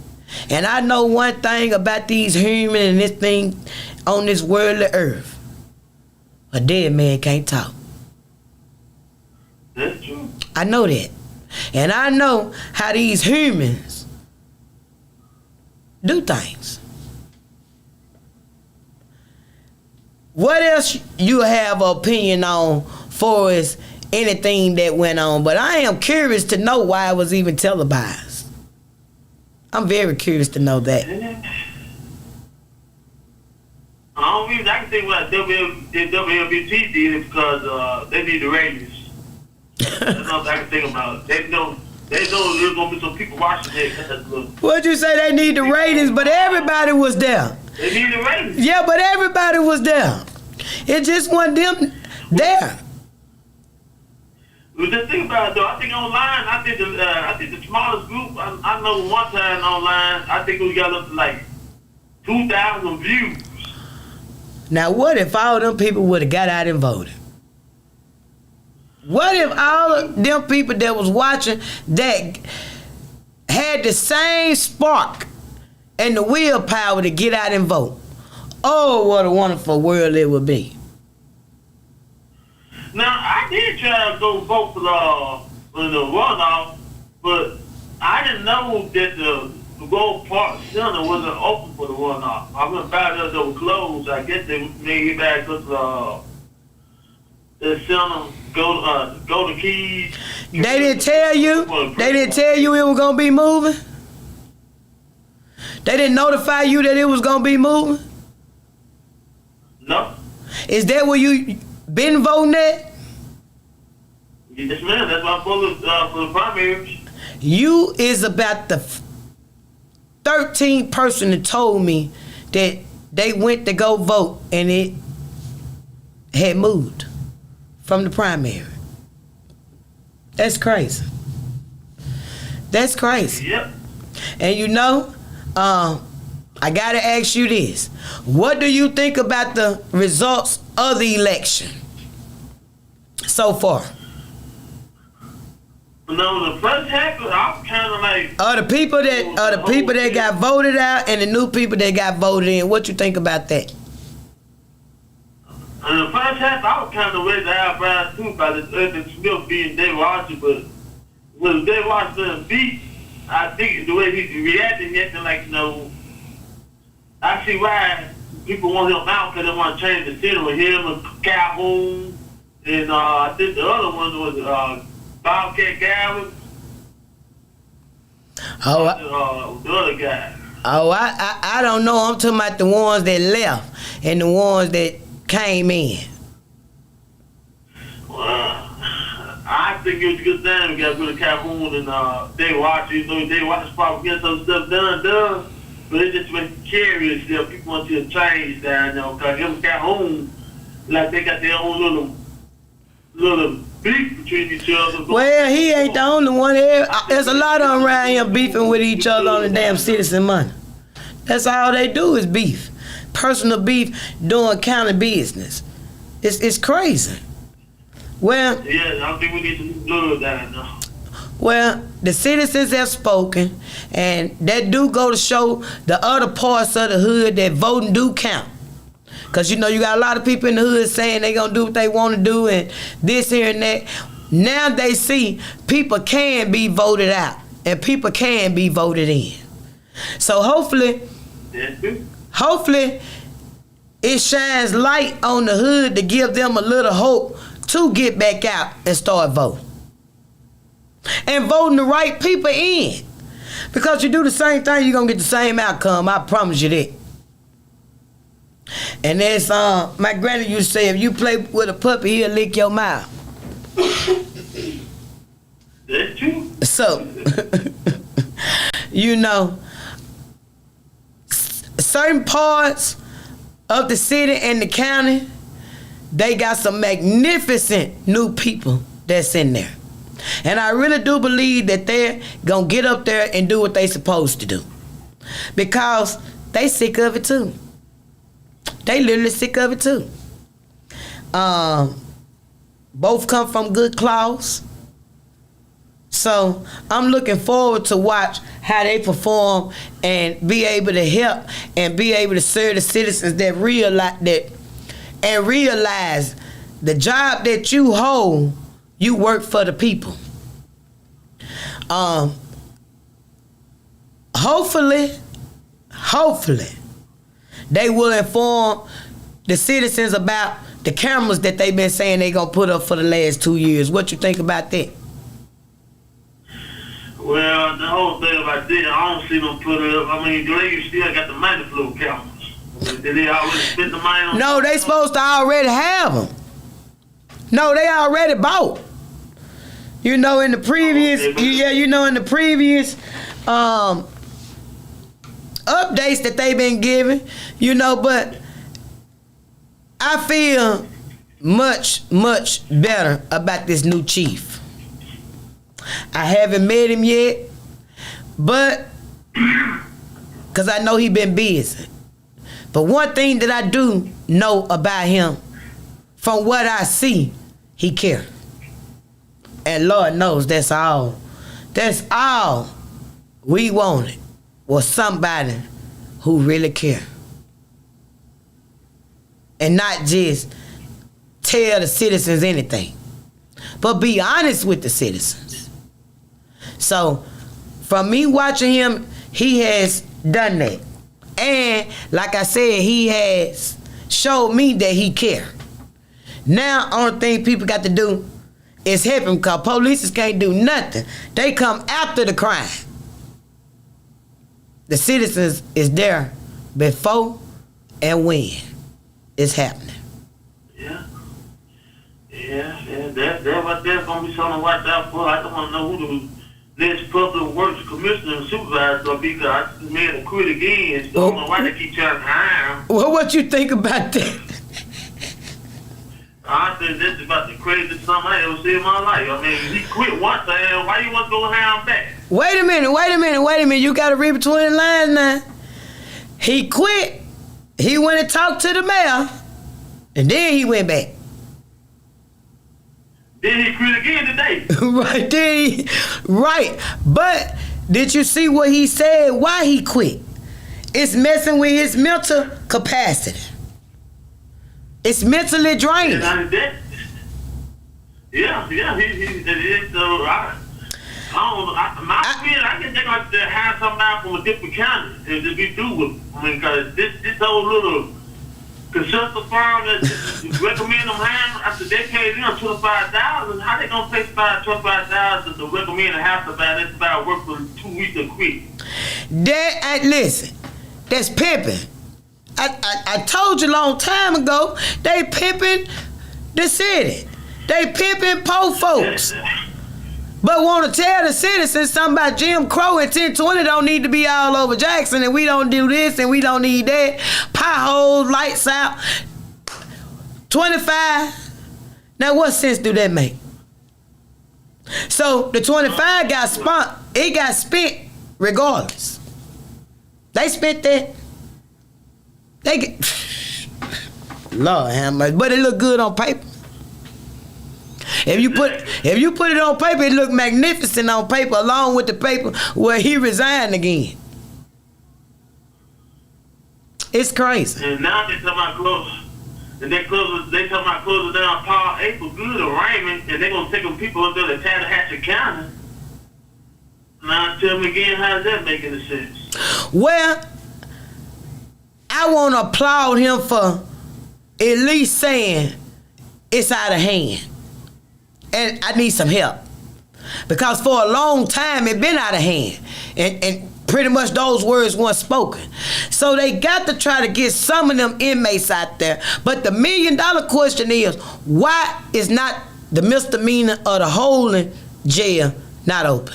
And I know one thing about these humans and this thing on this worldly earth. A dead man can't talk. That's true. I know that. And I know how these humans do things. What else you have an opinion on for as anything that went on? But I am curious to know why it was even televised. I'm very curious to know that. I can think what WLBT did because they need the ratings. That's all I can think about. They know there's gonna be some people watching it. What'd you say? They need the ratings, but everybody was there. They need the ratings. Yeah, but everybody was there. It just wasn't them there. Well, just think about it though. I think online, I think the smallest group. I know one time online, I think we got up to like 2,000 views. Now, what if all them people would have got out and voted? What if all of them people that was watching that had the same spark and the willpower to get out and vote? Oh, what a wonderful world it would be. Now, I did try to go vote for the runoff, but I didn't know that the Gold Park Center wasn't open for the runoff. I went by there, they were closed. I guess they made it back because the center go to Keys. They didn't tell you? They didn't tell you it was going to be moving? They didn't notify you that it was going to be moving? No. Is that where you been voting at? Yes, ma'am. That's why I'm voting for the primaries. You is about the 13th person that told me that they went to go vote and it had moved from the primary. That's crazy. That's crazy. Yep. And you know, I gotta ask you this. What do you think about the results of the election so far? No, the first half, I was kind of like... Are the people that got voted out and the new people that got voted in, what you think about that? In the first half, I was kind of ready to have Brian too by the Urban Smith being Dave Washington, but when Dave Washington beat, I think the way he reacted, acting like, you know, I see why people want him out because they want to change the city with him and Calhoun, and I think the other one was Bobcat Gowan. Oh, the other guy. Oh, I don't know. I'm talking about the ones that left and the ones that came in. Well, I think it was a good thing we got rid of Calhoun and Dave Washington. You know, Dave Washington's probably getting some stuff done. But it just makes me curious if people want to change that, you know, because him and Calhoun, like they got their own little beef between each other. Well, he ain't the only one here. There's a lot of them around here beefing with each other on the damn citizen money. That's all they do is beef. Personal beef doing county business. It's crazy. Well, yeah, I think we need some blood down now. Well, the citizens have spoken, and that do go to show the other parts of the hood that voting do count. Because, you know, you got a lot of people in the hood saying they going to do what they want to do and this, here, and that. Now they see people can be voted out and people can be voted in. So hopefully it shines light on the hood to give them a little hope to get back out and start voting. And voting the right people in. Because you do the same thing, you're going to get the same outcome. I promise you that. And that's, my granny used to say, if you play with a puppy, he'll lick your mouth. That's true. So, you know, certain parts of the city and the county, they got some magnificent new people that's in there. And I really do believe that they're going to get up there and do what they supposed to do. Because they sick of it too. They literally sick of it too. Both come from good cloths. So I'm looking forward to watch how they perform and be able to help and be able to serve the citizens that realize the job that you hold, you work for the people. Hopefully, they will inform the citizens about the cameras that they've been saying they're gonna put up for the last 2 years. What you think about that? Well, the whole thing about that, I don't see them put it up. I mean, you still got the money flow cameras. Did they already spend the money on? No, they supposed to already have them. No, they already bought. You know, in the previous, in the previous updates that they've been giving, but I feel much, much better about this new chief. I haven't met him yet, but because I know he been busy. But one thing that I do know about him, from what I see, he cares. And Lord knows that's all. That's all we wanted, was somebody who really cared. And not just tell the citizens anything, but be honest with the citizens. So, from me watching him, he has done that. And, like I said, he has showed me that he cares. Now, only thing people got to do is help him, because police can't do nothing. They come after the crime. The citizens is there before and when it's happening. Yeah. That's what there's going to be something to watch out for. I don't want to know who the next public works commissioner and supervisor going to be, because I made him quit again. So I don't know why they keep trying to hire him. Well, what you think about that? I think that's about the craziest something I ever seen in my life. I mean, he quit one time. Why you want to go hire him back? Wait a minute. You got to read between the lines now. He quit. He went and talked to the mayor, and then he went back. Then he quit again today. Right. But did you see what he said? Why he quit? It's messing with his mental capacity. It's mentally draining. I can think like to have somebody from a different county and to be through with. I mean, because this whole little consultant firm that recommend them hire after they pay them $25,000, how they gonna pay $25,000 to recommend a house that's about work for 2 weeks and quit? Listen, that's pimping. I told you a long time ago, they pimping the city. They pimping poor folks. But want to tell the citizens something about Jim Crow and 1020 don't need to be all over Jackson, and we don't do this and we don't need that. Potholes, lights out. 25. Now what sense do that make? So the 25 got spent. It got spent regardless. They spent that. They get Lord have mercy. But it look good on paper. If you put it on paper, it look magnificent on paper, along with the paper where he resigned again. It's crazy. And now they talking about close. And they talking about closing down Paul April Good or Raymond, and they gonna take them people up there to Tallahatchie County. Now tell me again, how's that making a sense? Well, I want to applaud him for at least saying it's out of hand. And I need some help. Because for a long time, it been out of hand. And pretty much those words weren't spoken. So they got to try to get some of them inmates out there. But the $1 million question is, why is not the misdemeanor or the holding jail not open?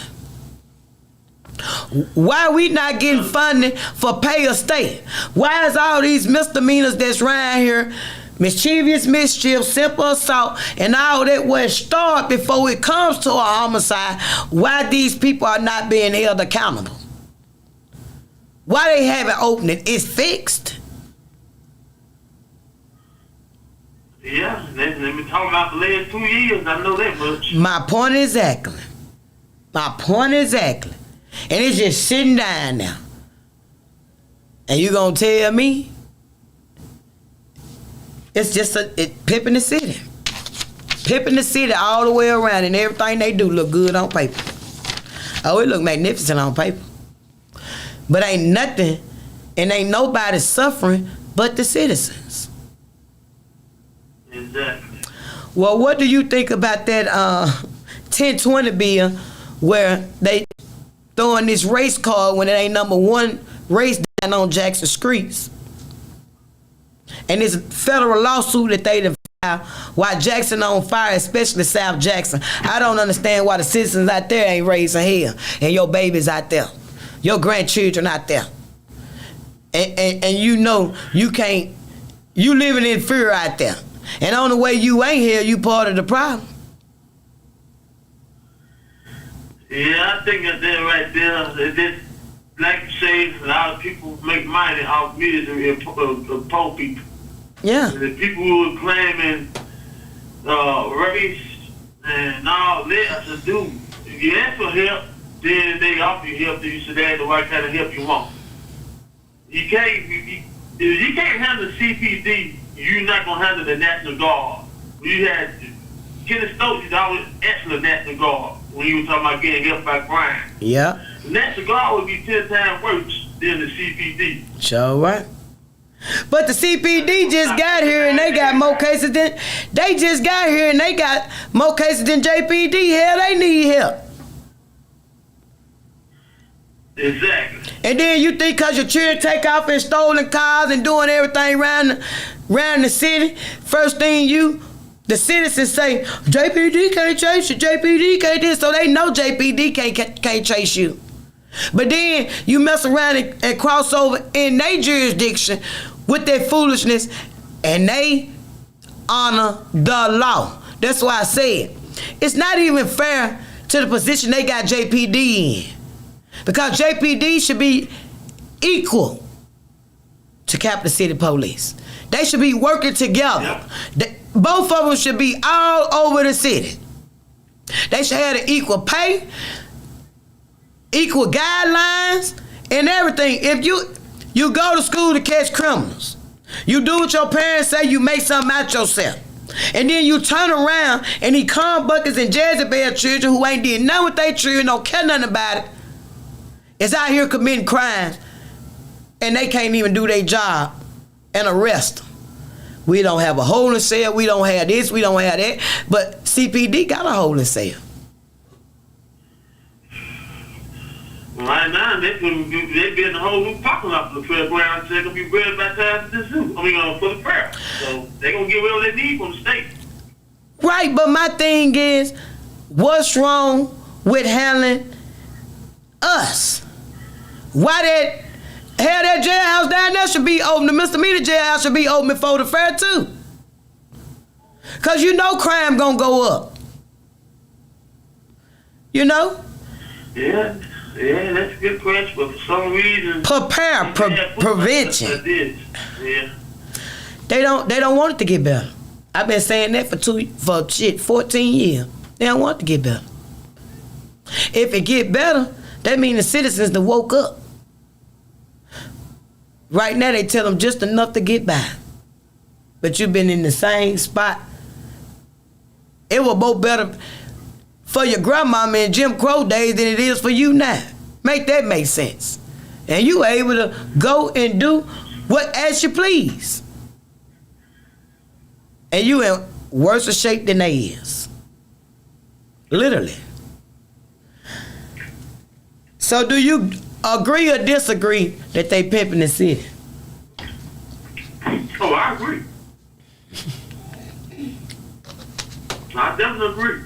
Why we not getting funding for pay or stay? Why is all these misdemeanors that's around here, mischievous mischief, simple assault, and all that was start before it comes to a homicide, why these people are not being held accountable? Why they haven't opened it? It's fixed. Yeah, they've been talking about the last 2 years. I know that much. My point exactly. And it's just sitting down now. And you gonna tell me it's just pimping the city. Pimping the city all the way around, and everything they do look good on paper. Oh, it look magnificent on paper. But ain't nothing, and ain't nobody suffering but the citizens. Exactly. Well, what do you think about that 1020 bill where they throwing this race card when it ain't number one race down on Jackson streets? And it's a federal lawsuit that they done filed why Jackson on fire, especially South Jackson. I don't understand why the citizens out there ain't raising hell, and your babies out there, your grandchildren out there. And you know you can't, you living in fear out there. And on the way you ain't here, you part of the problem. Yeah, I think that right there, this, like you say, a lot of people make money off misery of poor people. Yeah. And the people who are claiming race and all that to do, if you ask for help, then they offer you help, then you should ask the right kind of help you want. You can't, if you can't handle CPD, you're not going to handle the National Guard. You had Kenny Stokes, he's always asking the National Guard when you were talking about getting help by crime. Yeah. The National Guard would be 10 times worse than the CPD. Sure right. But the CPD just got here and they got more cases than JPD. Hell, they need help. Exactly. And then you think because your children take off in stolen cars and doing everything around the city, first thing the citizens say, JPD can't chase you, JPD can't this, so they know JPD can't chase you. But then you mess around and cross over in their jurisdiction with their foolishness, and they honor the law. That's why I said it's not even fair to the position they got JPD in, because JPD should be equal to Capital City Police. They should be working together. Both of them should be all over the city. They should have the equal pay, equal guidelines, and everything. If you go to school to catch criminals, you do what your parents say, you make something out yourself. And then you turn around and these corn buckets and Jezebel children who ain't did nothing with their children, don't care nothing about it, is out here committing crimes, and they can't even do their job and arrest them. We don't have a holding cell, we don't have this, we don't have that, but CPD got a holding cell. Right now, they building a whole new parking lot for the fairground. So they're going to be ready by the time this zoo. For the fair. So they're going to get whatever they need from the state. Right, but my thing is, what's wrong with handling us? Why that jailhouse down there should be open, the misdemeanor jailhouse should be open before the fair too. Because you know crime going to go up. You know? Yeah, that's a good question, but for some reason... Prevention. Yeah. They don't want it to get better. I've been saying that for 14 years. They don't want it to get better. If it get better, that means the citizens that woke up. Right now they tell them just enough to get by. But you've been in the same spot. It was both better for your grandmama in Jim Crow days than it is for you now. Make that make sense. And you able to go and do what as you please. And you in worse shape than they is. Literally. So do you agree or disagree that they pimping the city? Oh, I agree. I definitely agree.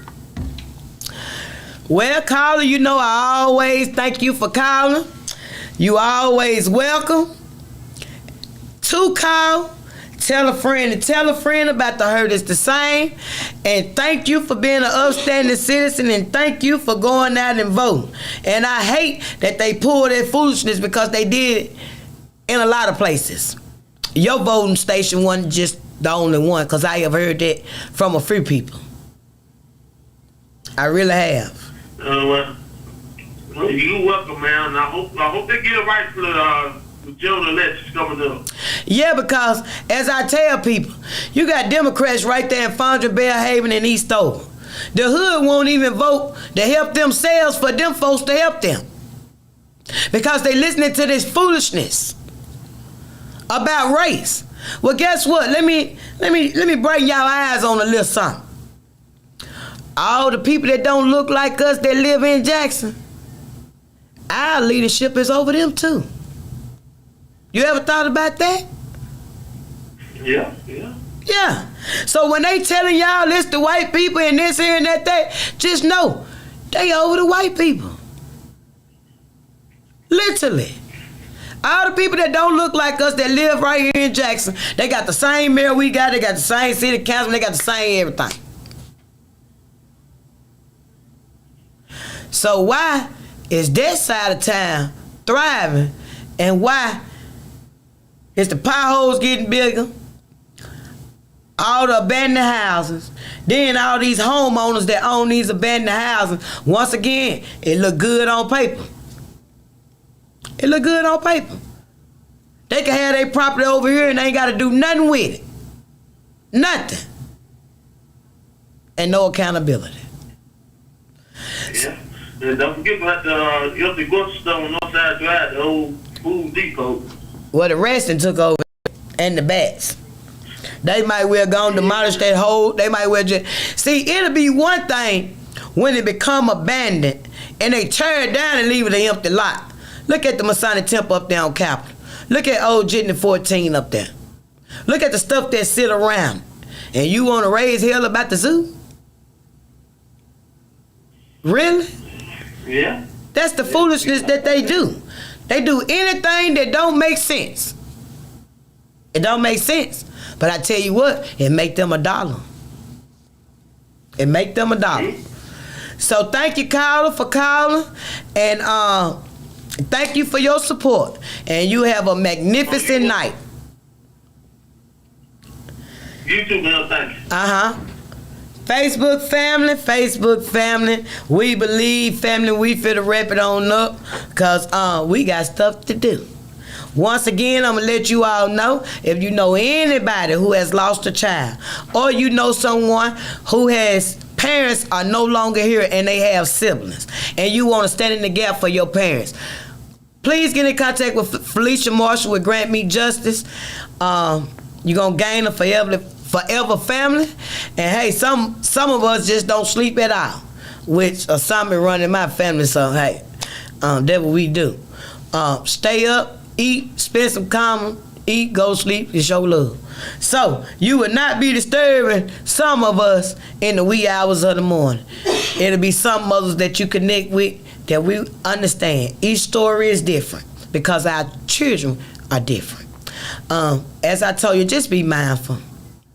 Well, caller, you know I always thank you for calling. You always welcome to call. Tell a friend and tell a friend about the Hurt Is the Same. And thank you for being an upstanding citizen, and thank you for going out and voting. And I hate that they pulled that foolishness because they did it in a lot of places. Your voting station wasn't just the only one, because I have heard that from a few people. I really have. Well, you're welcome, man. I hope they get it right for the general elections coming up. Yeah, because as I tell people, you got Democrats right there in Fondren, Belhaven, and Eastover. The hood won't even vote to help themselves for them folks to help them, because they listening to this foolishness about race. Well, guess what? Let me bring y'all eyes on a little something. All the people that don't look like us that live in Jackson, our leadership is over them too. You ever thought about that? Yeah. Yeah. So when they telling y'all it's the white people and this here and that, just know they over the white people. Literally. All the people that don't look like us that live right here in Jackson, they got the same mayor we got, they got the same city council, they got the same everything. So why is that side of town thriving, and why is the potholes getting bigger, all the abandoned houses, then all these homeowners that own these abandoned houses, once again, it look good on paper. It look good on paper. They can have their property over here and they ain't got to do nothing with it. Nothing. And no accountability. Yeah. And don't forget about the Guilty Grocery Store on Northside Drive, the old food depot. Well, the resting took over, and the bats. They might well go and demolish that whole, they might well just, see, it'll be one thing when it become abandoned and they tear it down and leave it an empty lot. Look at the Masonic Temple up there on Capitol. Look at Old Jitney 14 up there. Look at the stuff that sit around. And you want to raise hell about the zoo? Really? Yeah. That's the foolishness that they do. They do anything that don't make sense. It don't make sense. But I tell you what, it make them $1. It make them $1. So thank you, caller, for calling. And thank you for your support. And you have a magnificent night. You too, man. Thank you. Facebook family, we believe family, we finna wrap it on up, because we got stuff to do. Once again, I'm gonna let you all know, if you know anybody who has lost a child, or you know someone who has parents are no longer here and they have siblings, and you want to stand in the gap for your parents, please get in contact with Felicia Marshall with Grant Me Justice. You're gonna gain a forever family. And hey, some of us just don't sleep at all, which some running my family. So hey, that's what we do. Stay up, eat, spend some time, eat, go sleep, and show love. So you would not be disturbing some of us in the wee hours of the morning. It'll be some mothers that you connect with that we understand. Each story is different because our children are different. As I told you, just be mindful.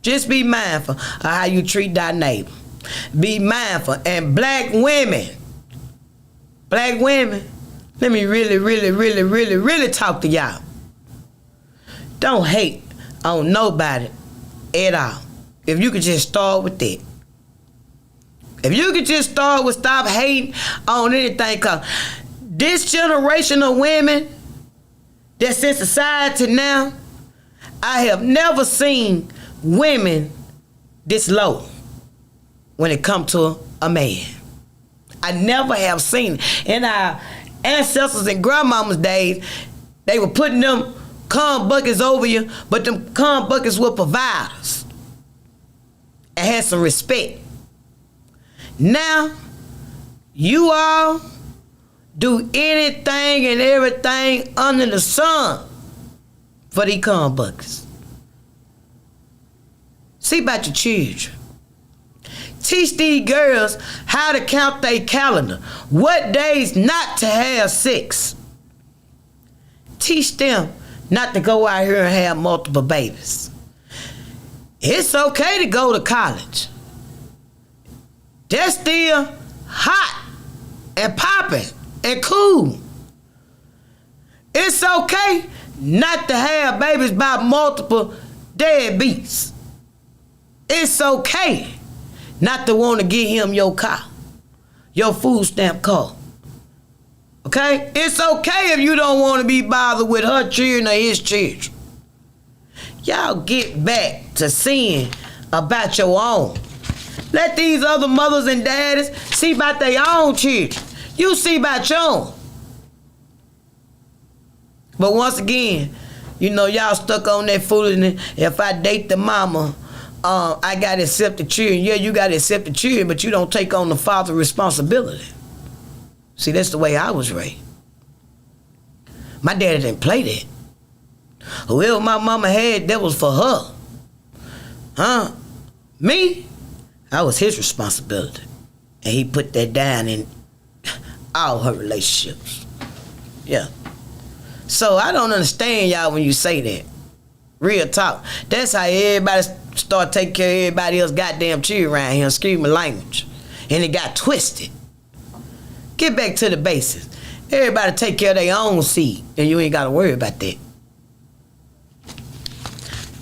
Just be mindful of how you treat thy neighbor. Be mindful. And black women, let me really talk to y'all. Don't hate on nobody at all. If you could just start with that. If you could just start with stop hating on anything, because this generation of women that's in society now, I have never seen women this low when it comes to a man. I never have seen it. In our ancestors and grandmama's days, they were putting them cum buckets over you, but them cum buckets were providers and had some respect. Now, you all do anything and everything under the sun for these cum buckets. See about your children. Teach these girls how to count their calendar. What days not to have sex. Teach them not to go out here and have multiple babies. It's okay to go to college. That's still hot and popping and cool. It's okay not to have babies by multiple deadbeats. It's okay not to want to get him your car, your food stamp card. Okay? It's okay if you don't want to be bothered with her children or his children. Y'all get back to seeing about your own. Let these other mothers and daddies see about their own children. You see about your own. But once again, you know, y'all stuck on that foolishness. If I date the mama, I got to accept the children. Yeah, you got to accept the children, but you don't take on the father responsibility. See, that's the way I was raised. My daddy didn't play that. Whoever my mama had, that was for her. Me? I was his responsibility. And he put that down in all her relationships. Yeah. So I don't understand y'all when you say that. Real talk. That's how everybody start taking care of everybody else goddamn children around here and screaming language. And it got twisted. Get back to the basics. Everybody take care of their own seed, and you ain't got to worry about that.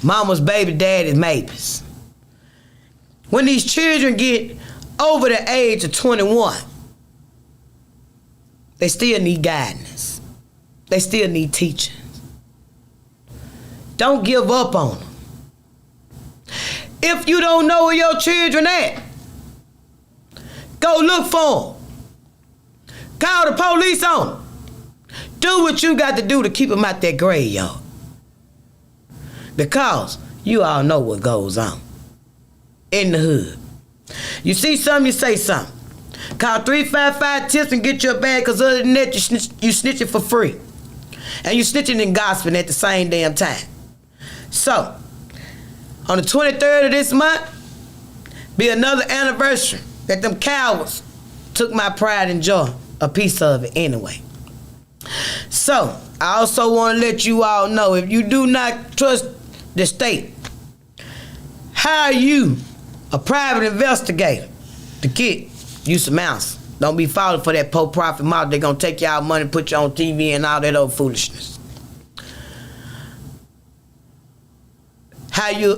Mama's baby, daddy's maybes. When these children get over the age of 21, they still need guidance. They still need teaching. Don't give up on them. If you don't know where your children at, go look for them. Call the police on them. Do what you got to do to keep them out that graveyard. Because you all know what goes on in the hood. You see something, you say something. Call 355-TIPS and get your bag, because other than that, you snitching for free. And you snitching and gossiping at the same damn time. So, on the 23rd of this month, be another anniversary that them cowards took my pride and joy, a piece of it anyway. So, I also want to let you all know, if you do not trust the state, hire you a private investigator to get you some answers. Don't be falling for that poor profit model. They're going to take y'all money, put you on TV and all that old foolishness. Hire you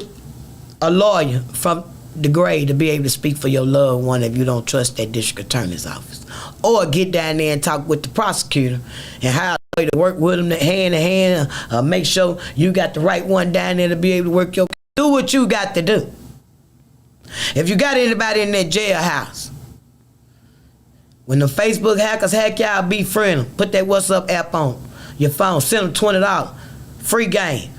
a lawyer from the grade to be able to speak for your loved one if you don't trust that district attorney's office. Or get down there and talk with the prosecutor and hire a lawyer to work with them hand in hand. Make sure you got the right one down there to be able to work your... Do what you got to do. If you got anybody in that jailhouse, when the Facebook hackers hack y'all, befriend them. Put that WhatsApp app on your phone. Send them $20. Free game.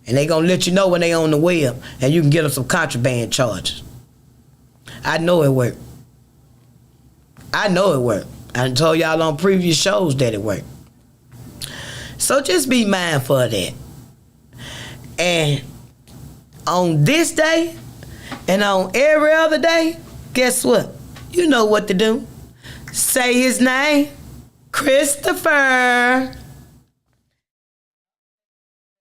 And they gonna let you know when they on the web, and you can get them some contraband charges. I know it worked. I know it worked. I done told y'all on previous shows that it worked. So just be mindful of that. And on this day, and on every other day, guess what? You know what to do. Say his name, Christopher.